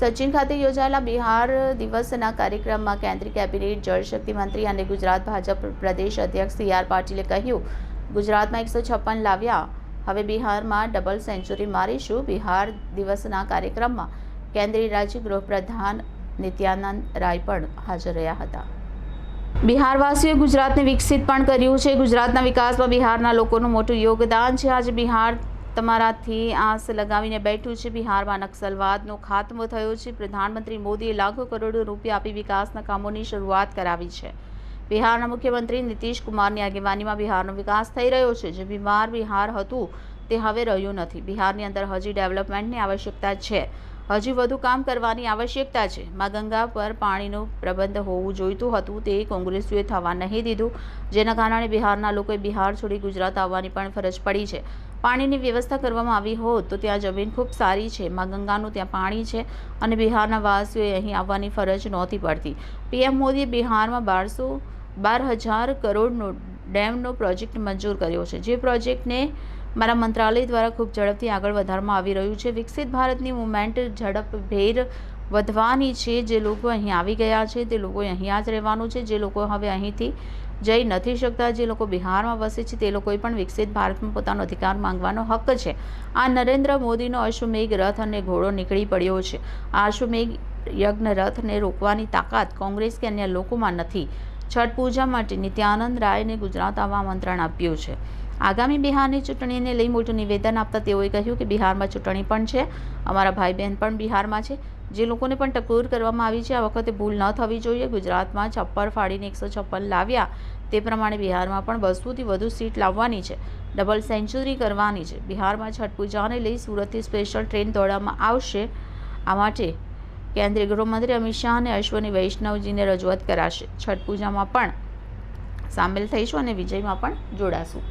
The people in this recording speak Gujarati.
સચિન ખાતે યોજાયેલા બિહાર દિવસના કાર્યક્રમમાં કેન્દ્રીય કેબિનેટ જળશક્તિ મંત્રી અને ગુજરાત ભાજપ પ્રદેશ અધ્યક્ષ સી આર પાટીલે કહ્યું, ગુજરાતમાં 156 લાવ્યા, હવે બિહારમાં ડબલ સેન્ચુરી મારીશું। બિહાર દિવસના કાર્યક્રમમાં કેન્દ્રીય રાજ્ય ગૃહપ્રધાન નિત્યાનંદ રાય પણ હાજર રહ્યા હતા। બિહારવાસીઓએ ગુજરાતને વિકસિત પણ કર્યું છે। ગુજરાતના વિકાસમાં બિહારના લોકોનું મોટું યોગદાન છે। આજે બિહાર તમારાથી આસ લગાવીને બેઠું છે। બિહારમાં નક્સલવાદનો ખાત્મો થયો છે। પ્રધાનમંત્રી મોદીએ લાખો કરોડો રૂપિયા આપી વિકાસના કામોની શરૂઆત કરાવી છે। બિહારના મુખ્યમંત્રી નીતિશ કુમારની આગેવાનીમાં બિહારનો વિકાસ થઈ રહ્યો છે। જે બિહાર હતું તે હવે રહ્યું નથી। બિહારની અંદર હજી ડેવલપમેન્ટની આવશ્યકતા છે। હજી વધુ કામ કરવાની આવશ્યકતા છે। મા ગંગા પર પાણીનું પ્રબંધ હોવું જોઈતું હતું, તે કોંગ્રેસીઓએ થવા નહીં દીધું, જેના કારણે બિહારના લોકોએ બિહાર છોડી ગુજરાત આવવાની પણ ફરજ પડી છે। પાણીની વ્યવસ્થા કરવામાં આવી હોત તો ત્યાં જમીન ખૂબ સારી છે, મા ગંગાનું ત્યાં પાણી છે અને બિહારના વાસીઓએ અહીં આવવાની ફરજ નહોતી પડતી। પીએમ મોદીએ બિહારમાં 12,000 કરોડનો ડેમનો પ્રોજેક્ટ મંજૂર કર્યો છે, જે પ્રોજેક્ટને મારા મંત્રાલય દ્વારા ખૂબ ઝડપથી આગળ વધારવામાં આવી રહ્યું છે। વિકસિત ભારતની મુવમેન્ટ ઝડપભેર વધવાની છે। જે લોકો અહીં આવી ગયા છે તે લોકોએ અહીંયા જ રહેવાનું છે। જે લોકો હવે અહીંથી જઈ નથી શકતા, જે લોકો બિહારમાં વસે છે તે લોકોએ પણ વિકસિત ભારતમાં પોતાનો અધિકાર માંગવાનો હક છે। આ નરેન્દ્ર મોદીનો અશ્વમેઘ રથ અને ઘોડો નીકળી પડ્યો છે। આ અશ્વમેઘ યજ્ઞ રથને રોકવાની તાકાત કોંગ્રેસ કે અન્ય લોકોમાં નથી। છઠ પૂજા માટે નિત્યાનંદ રાયને ગુજરાત આવવા આમંત્રણ આપ્યું છે। આગામી બિહારની ચૂંટણીને લઈ મોટું નિવેદન આપતા તેઓએ કહ્યું કે બિહારમાં ચૂંટણી પણ છે, અમારા ભાઈ બહેન પણ બિહારમાં છે, જે લોકોને પણ ટકોર કરવામાં આવી છે। આ વખતે ભૂલ ન થવી જોઈએ। ગુજરાતમાં છપ્પર ફાડીને 156 લાવ્યા, તે પ્રમાણે બિહારમાં પણ 200થી વધુ સીટ લાવવાની છે, ડબલ સેન્ચુરી કરવાની છે। બિહારમાં છઠ પૂજાને લઈ સુરતથી સ્પેશિયલ ટ્રેન દોડાવવામાં આવશે। આ માટે કેન્દ્રીય ગૃહમંત્રી અમિત શાહ અને અશ્વની વૈષ્ણવજીને રજૂઆત કરાશે। છઠ પૂજામાં પણ સામેલ થઈશું અને વિજયમાં પણ જોડાશું।